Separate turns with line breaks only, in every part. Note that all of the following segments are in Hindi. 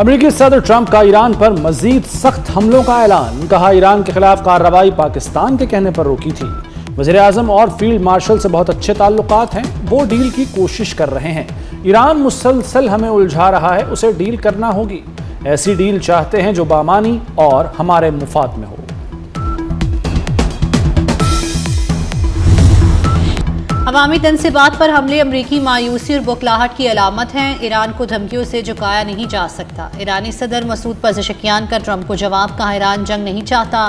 अमेरिकी सदर ट्रंप का ईरान पर मजीद सख्त हमलों का ऐलान। कहा, ईरान के खिलाफ कार्रवाई पाकिस्तान के कहने पर रोकी थी। वज़ीर-ए-आज़म और फील्ड मार्शल से बहुत अच्छे ताल्लुकात हैं, वो डील की कोशिश कर रहे हैं। ईरान मुसलसल हमें उलझा रहा है, उसे डील करना होगी। ऐसी डील चाहते हैं जो बामानी और हमारे मुफाद में हो।
अवामी तनसीबात पर हमले अमरीकी मायूसी और बौखलाहट की अलामत हैं। ईरान को धमकियों से झुकाया नहीं जा सकता। ईरानी सदर मसूद पज़ेशकियान का ट्रंप को जवाब। कहा, ईरान जंग नहीं चाहता,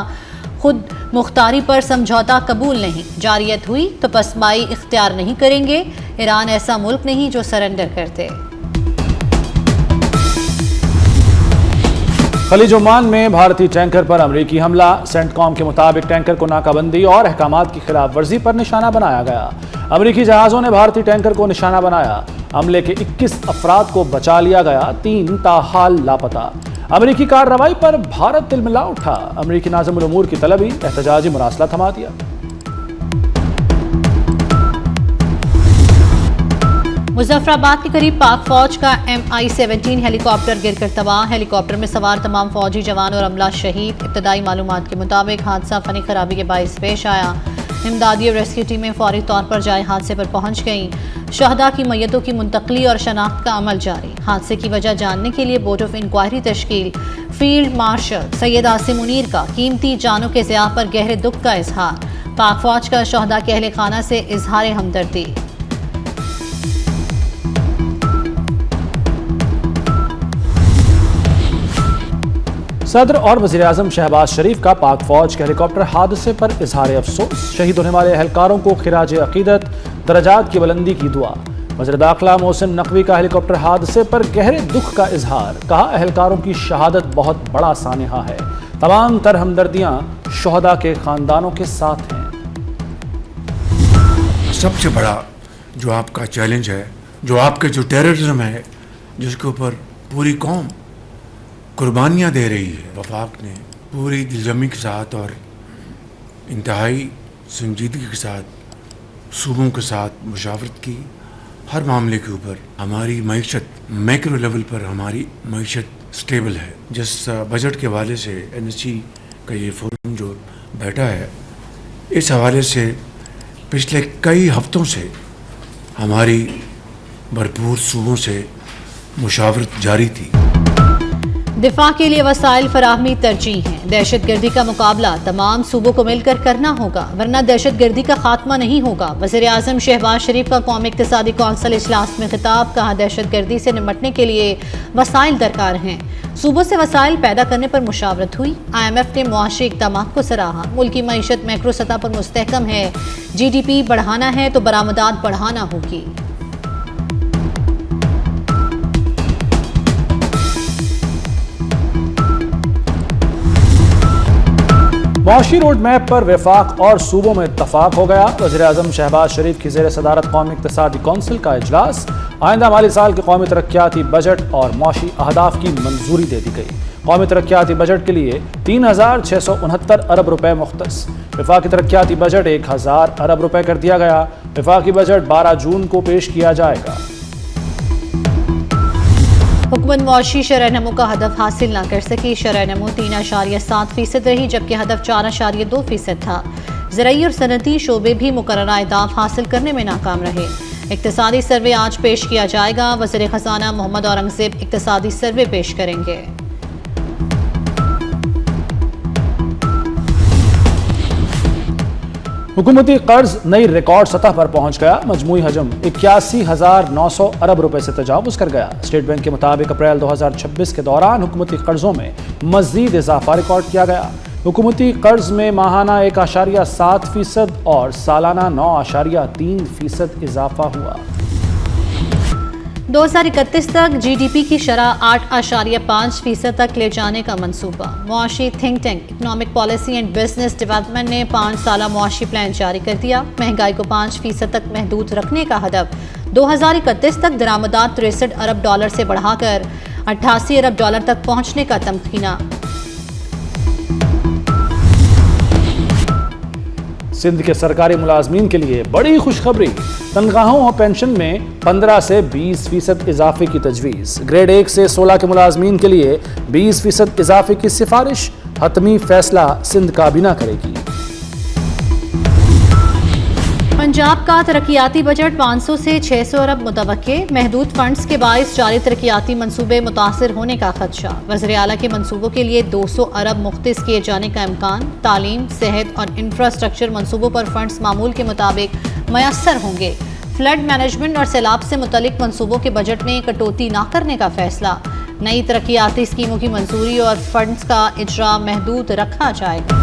खुद मुख्तारी पर समझौता कबूल नहीं। जारियत हुई तो पसमाई इख्तियार नहीं करेंगे। ईरान ऐसा मुल्क नहीं जो सरेंडर करते।
खलीज ओमान में भारतीय टैंकर पर अमरीकी हमला। सेंटकॉम के मुताबिक टैंकर को नाकाबंदी और अहकामात की खिलाफ वर्जी पर निशाना बनाया गया। अमरीकी जहाज़ों ने भारतीय टैंकर को निशाना बनाया। हमले के 21 अफराद को बचा लिया गया, 3 ताहाल लापता। अमरीकी कार्रवाई पर भारत तिलमिला उठा। अमरीकी नाज़िमुल उमूर की तलबी, एहतजाजी मुरासला थमा दिया।
मुजफ्फराबाद के करीब पाक फौज का MI-17 हेलीकॉप्टर गिरकर तबाह। हेलीकॉप्टर में सवार तमाम फौजी जवान और अमला शहीद। इब्तदाई मालूमात के मुताबिक हादसा फनी खराबी के बाइस पेश आया। इमदादी और रेस्क्यू टीमें फौरी तौर पर जाए हादसे पर पहुंच गईं। शहदा की मैयतों की मुंतकली और शनाख्त का अमल जारी। हादसे की वजह जानने के लिए बोर्ड ऑफ इंक्वायरी तश्कील। फील्ड मार्शल सैयद आसिम मुनीर का कीमती जानों के ज़िया पर गहरे दुख का इजहार। पाक फौज का शहदा के अहले खाना से इजहार हमदर्दी।
सदर और वज़ीर-ए-आज़म शहबाज शरीफ का पाक फौज के हेलीकॉप्टर हादसे पर इजहार अफसोस। शहीद होने वाले एहलकारों को खिराज अकीदत, दरजात की बुलंदी की दुआ। वज़ीर दाखिला मोहसिन नकवी का हेलीकॉप्टर हादसे पर गहरे दुख का इजहार। कहा, एहलकारों की शहादत बहुत बड़ा सानिहा है। तमाम तर हमदर्दियां शहदा के खानदानों के साथ हैं।
सबसे बड़ा जो आपका चैलेंज है, जो आपके जो टेररिज्म है, जिसके ऊपर पूरी कौम कुर्बानियाँ दे रही है, वफाक ने पूरी दिलजमी के साथ और इंतहाई संजीदगी के साथ सूबों के साथ मुशावरत की। हर मामले के ऊपर हमारी मईशत मैक्रो लेवल पर हमारी मईशत स्टेबल है। जिस बजट के हवाले से NSC का ये फोरम जो बैठा है, इस हवाले से पिछले कई हफ्तों से हमारी भरपूर सूबों से मुशावरत जारी थी।
दिफा के लिए वसाइल फराहमी तरजीह है। दहशत गर्दी का मुकाबला तमाम सूबों को मिलकर करना होगा, वरना दहशत गर्दी का खात्मा नहीं होगा। वज़ीर-ए-आज़म शहबाज शरीफ का कौमी इक़्तिसादी कौंसिल इजलास में खिताब। कहा, दहशत गर्दी से निपटने के लिए वसाइल दरकार हैं। सूबों से वसाइल पैदा करने पर मुशावरत हुई। IMF ने मुआशी इक़दाम को सराहा। मुल्की मईशत मैक्रो सतह पर मुस्तहकम है। GDP बढ़ाना है तो बरामदात बढ़ाना होगी।
मुआशी रोड मैप पर वफाक और सूबों में इत्तफाक हो गया। वज़ीर-ए-आज़म शहबाज शरीफ की ज़ेर सदारत कौमी इक़्तिसादी कौंसिल का इजलास। आइंदा माली साल के कौमी तरक्याती बजट और मुआशी अहदाफ की मंजूरी दे दी गई। कौमी तरक्याती बजट के लिए 3669 अरब रुपए मुख्तस। वफाकी तरक्याती बजट 1000 अरब रुपए कर दिया गया। वफाकी बजट 12 जून को पेश किया जाएगा।
हुकूमत मुआशी शरह नमो का हदफ हासिल न कर सकी। शरह नमो 3.7% रही, जबकि हदफ 4.2% था। ज़राई और सनती शोबे भी मुकर्ररा अहदाफ हासिल करने में नाकाम रहे। इक़्तिसादी सर्वे आज पेश किया जाएगा। वज़ीर ख़ज़ाना मोहम्मद औरंगज़ेब इक़्तिसादी सर्वे पेश करेंगे।
हुकूमती कर्ज नई रिकॉर्ड सतह पर पहुंच गया। मजमूई हजम 81,900 अरब रुपए से तजावुज कर गया। स्टेट बैंक के मुताबिक अप्रैल 2026 के दौरान हुकूमती कर्जों में मजीद इजाफा रिकॉर्ड किया गया। हुकूमती कर्ज में माहाना 1.7% और सालाना 9.3% इजाफा हुआ।
2031 तक GDP की शरह 8.5% तक ले जाने का मंसूबा। मुआशी think tank economic policy and business development ने 5 साला मुआशी प्लान जारी कर दिया। महंगाई को 5% तक महदूद रखने का हदफ। 2031 तक दरामदात 63 अरब डॉलर से बढ़ाकर 88 अरब डॉलर तक पहुंचने का तमकीना।
सिंध के सरकारी मुलाजमीन के लिए बड़ी खुशखबरी। तनख्वाहों और पेंशन में 15 से 20% इजाफे की तजवीज़। ग्रेड 1 से 16 के मुलाजमीन के लिए 20% इजाफे की सिफारिश। हतमी फैसला सिंध काबीना करेगी।
पंजाब का तरक्याती बजट 500 से 600 अरब मुतवक्के। महदूद फंड्स के बाइस जारी तरक्याती मंसूबे मुतासिर होने का खदशा। वज़ीर आला के मंसूबों के लिए 200 अरब मुख्तिस किए जाने का इम्कान। तालीम, सेहत और इंफ्रास्ट्रक्चर मंसूबों पर फंड्स मामूल के मुताबिक मयसर होंगे। फ्लड मैनेजमेंट और सैलाब से मुतलिक मंसूबों के बजट में कटौती न करने का फैसला। नई तरक्याती स्कीमों की मंजूरी और फंड्स का इजरा महदूद रखा जाएगा।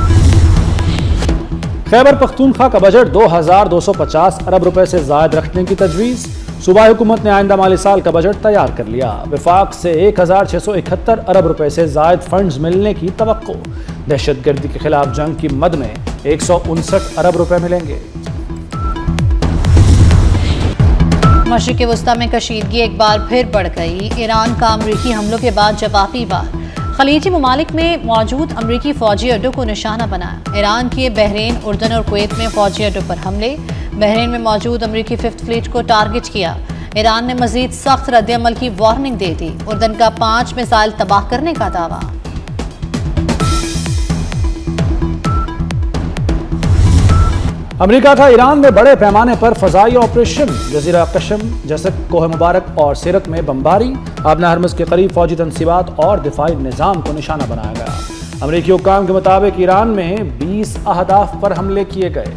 खैबर पख्तूनख्वा का बजट 2250 अरब रुपए से जायद रखने की तजवीज़। सूबाई हुकूमत ने आइंदा माली साल का बजट तैयार कर लिया। वफाक से 1671 अरब रुपए से जायद फंड्स मिलने की तवक्को। दहशतगर्दी के खिलाफ जंग की मद में 159 अरब रुपए मिलेंगे।
मशरिक़ वस्ता में कशीदगी एक बार फिर बढ़ गई। ईरान का अमरीकी हमलों के बाद जवाबी वार। खलीजी ममालिक में मौजूद अमरीकी फौजी अड्डों को निशाना बनाया। ईरान के बहरीन, उर्दन और कुवैत में फौजी अड्डों पर हमले। बहरीन में मौजूद अमरीकी 5th फ्लीट को टारगेट किया। ईरान ने मजीद सख्त रद्द-ए-अमल की वार्निंग दे दी। उर्दन का 5 मिसाइल तबाह करने का दावा।
अमेरिका का ईरान में बड़े पैमाने पर फजाई ऑपरेशन। जजीरा कशम, जसक, कोह मुबारक और सिरक में बमबारी। आबना हरमुज़ के करीब फौजी तनसीबात और दिफाई निज़ाम को निशाना बनाया गया। अमेरिकी हुक्काम के मुताबिक ईरान में 20 अहदाफ पर हमले किए गए।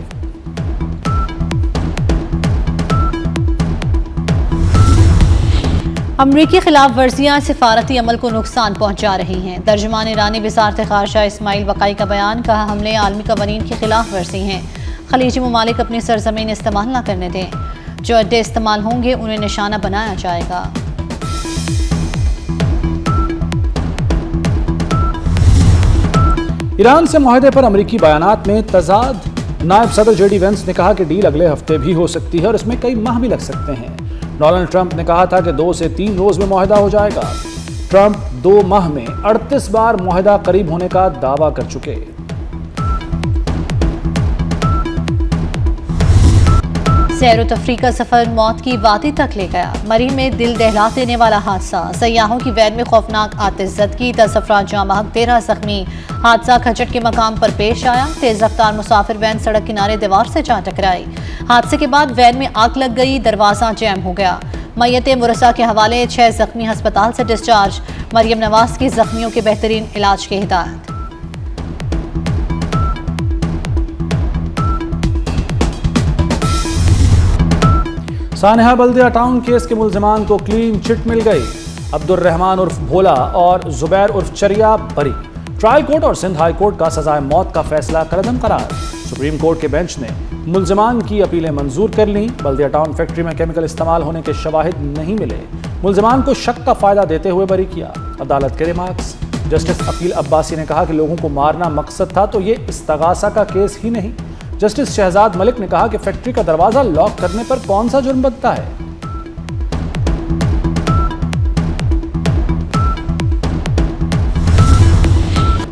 अमरीकी खिलाफ वर्जियां सिफारती अमल को नुकसान पहुंचा रही हैं। तर्जुमान ईरानी वज़ारत ख़ारजा इस्माइल वक़ाई का बयान। कहा, हमले आलमी कवानीन की खिलाफ वर्जी हैं। खलीजी ममालिक अपनी सरजमीन इस्तेमाल न करने दें। जो अड्डे इस्तेमाल होंगे उन्हें निशाना बनाया जाएगा।
ईरान से मुआहदे पर अमरीकी बयानात में तजाद। नायब सदर जेडी वेंस ने कहा कि डील अगले हफ्ते भी हो सकती है और इसमें कई माह भी लग सकते हैं। डोनाल्ड ट्रंप ने कहा था कि 2 से 3 रोज में मुआहदा हो जाएगा। ट्रंप 2 माह में 38 बार मुआहदा करीब होने का दावा कर चुके।
सैर व तफरीह का सफर मौत की वादी तक ले गया। मरी में दिल दहला देने वाला हादसा। सयाहों की वैन में खौफनाक आतिशज़दगी। 10 अफराद जाँ बहक, 13 जख्मी। हादसा खचट के मकाम पर पेश आया। तेज रफ्तार मुसाफिर वैन सड़क किनारे दीवार से जा टकराई। हादसे के बाद वैन में आग लग गई। दरवाजा जैम हो गया। मैयत मुरसा के हवाले। 6 जख्मी अस्पताल से डिस्चार्ज। मरियम नवाज की जख्मियों के बेहतरीन इलाज की हिदायत।
सानेहा बल्दिया टाउन केस के मुल्जिमान को क्लीन चिट मिल गई। अब्दुल रहमान उर्फ भोला और जुबैर उर्फ चरिया बरी। ट्रायल कोर्ट और सिंध हाई कोर्ट का सजाए मौत का फैसला कलअदम करार। सुप्रीम कोर्ट के बेंच ने मुल्जिमान की अपीलें मंजूर कर लीं। बल्दिया टाउन फैक्ट्री में केमिकल इस्तेमाल होने के शवाहिद नहीं मिले। मुल्जिमान को शक का फायदा देते हुए बरी किया। अदालत के रिमार्क्स। जस्टिस अकील अब्बासी ने कहा कि लोगों को मारना मकसद था तो ये इस्तगासा का केस ही नहीं। जस्टिस शहजाद मलिक ने कहा कि फैक्ट्री का दरवाजा लॉक करने पर कौन सा जुर्म बनता है।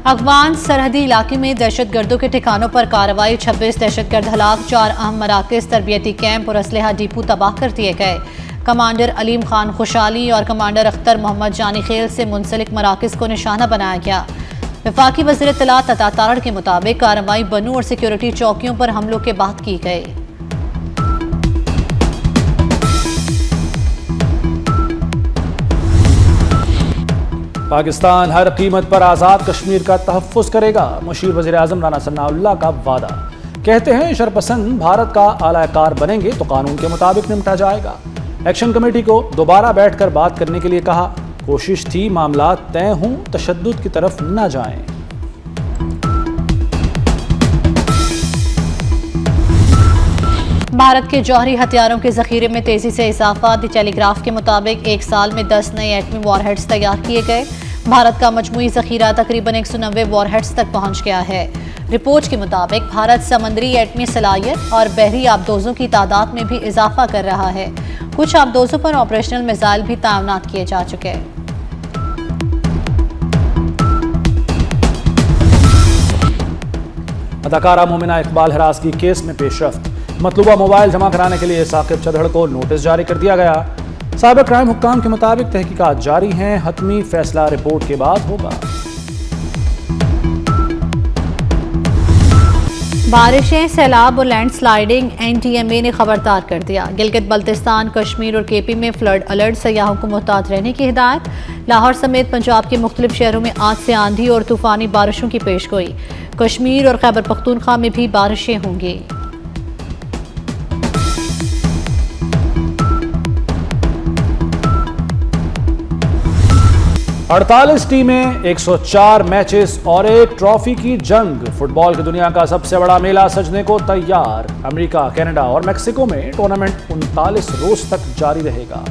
अफगान सरहदी इलाके में दहशतगर्दों के ठिकानों पर कार्रवाई। 26 दहशतगर्द हलाक। 4 अहम मराकज, तरबियती कैंप और असलहा डिपो तबाह कर दिए गए। कमांडर अलीम खान खुशाली और कमांडर अख्तर मोहम्मद जानी खेल से मुंसलिक मराकज को निशाना बनाया गया। वफाकी वज़ीर इत्तलात अता तारड़ के मुताबिक कार्रवाई बनू और सिक्योरिटी चौकियों पर हमलों के बाद की गई।
पाकिस्तान हर कीमत पर आज़ाद कश्मीर का तहफ़्फ़ुज़ करेगा। मुशीर वज़ीर आज़म राना सनाउल्लाह का वादा। कहते हैं शरपसंद भारत का आलाकार बनेंगे तो कानून के मुताबिक निपटा जाएगा। एक्शन कमेटी को दोबारा बैठकर बात करने के लिए कहा। कोशिश थी मामला तय हों, तशद्दुद की तरफ न जाएं।
भारत के जौहरी हथियारों के जखीरे में तेजी से इजाफा। द टेलीग्राफ के मुताबिक 1 साल में 10 नए एटमी वॉरहेड्स तैयार किए गए। भारत का मजमूई जखीरा तकरीबन 190 वॉरहेड्स तक पहुंच गया है। रिपोर्ट के मुताबिक भारत समंदरी एटमी सलाहियत और बहरी आबदोजों की तादाद में भी इजाफा कर रहा है। कुछ आबदोजों पर ऑपरेशनल मिसाइल भी तैनात किए जा चुके हैं।
अदाकारा मोमिना इकबाल हिरासगी केस में पेशरफ्त। मतलूबा मोबाइल जमा कराने के लिए साकिब चदड़ को नोटिस जारी कर दिया गया। साइबर क्राइम हुक्काम के मुताबिक तहकीकात जारी हैं, हतमी फैसला रिपोर्ट के बाद होगा।
बारिशें, सैलाब और लैंडस्लाइडिंग, NTMA ने खबरदार कर दिया। गिलगित बल्तिस्तान, कश्मीर और KP में फ्लड अलर्ट, सयाहों को मुहतात रहने की हिदायत। लाहौर समेत पंजाब के मुख्तलिफ शहरों में आज से आंधी और तूफानी बारिशों की पेशगोई। कश्मीर और खैबर पख्तूनख्वा में भी बारिशें होंगी।
अड़तालीस टीमें, 104 मैचेस और एक ट्रॉफी की जंग। फुटबॉल की दुनिया का सबसे बड़ा मेला सजने को तैयार। अमेरिका, कनाडा और मेक्सिको में टूर्नामेंट 39 रोज तक जारी रहेगा।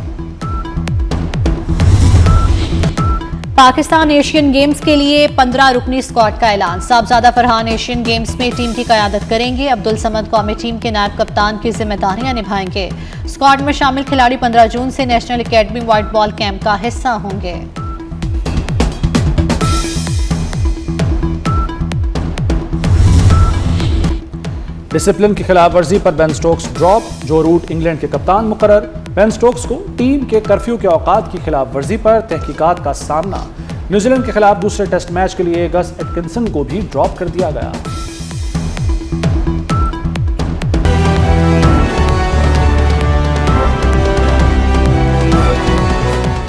पाकिस्तान एशियन गेम्स के लिए 15 रुकनी स्क्वाड का ऐलान। साहबजादा फरहान एशियन गेम्स में टीम की क़यादत करेंगे। अब्दुल समद कौमी टीम के नायब कप्तान की जिम्मेदारियां निभाएंगे। स्क्वाड में शामिल खिलाड़ी 15 जून से national academy white ball camp का हिस्सा होंगे।
डिसिप्लिन की खिलाफ वर्जी पर बेन स्टोक्स ड्रॉप। जो रूट इंग्लैंड के कप्तान मुकर्रर। बेन स्टोक्स को टीम के कर्फ्यू के औकात की खिलाफ वर्जी पर तहकीकात का सामना। न्यूजीलैंड के खिलाफ दूसरे टेस्ट मैच के लिए गस एटकिंसन को भी ड्रॉप कर दिया गया।